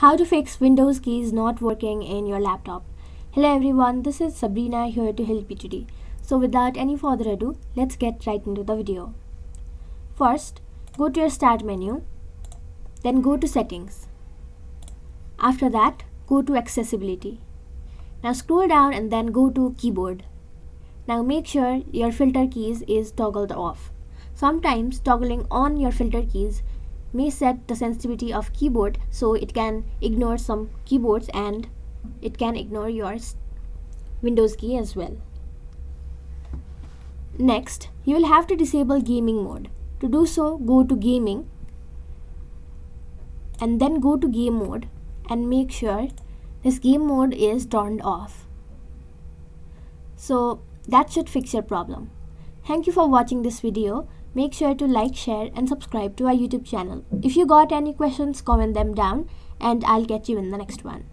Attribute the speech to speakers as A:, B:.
A: How to fix Windows keys not working in your laptop. Hello everyone, this is Sabrina here to help you today. So without any further ado, let's get right into the video. First, go to your Start menu, then go to Settings. After that, go to Accessibility. Now scroll down and then go to Keyboard. Now make sure your filter keys is toggled off. Sometimes toggling on your filter keys may set the sensitivity of keyboard so it can ignore some keyboards and it can ignore your Windows key as well. Next, you will have to disable gaming mode. To do so, go to Gaming and then go to Game Mode and make sure this game mode is turned off. So that should fix your problem. Thank you for watching this video. Make sure to like, share and subscribe to our YouTube channel. If you got any questions, comment them down and I'll catch you in the next one.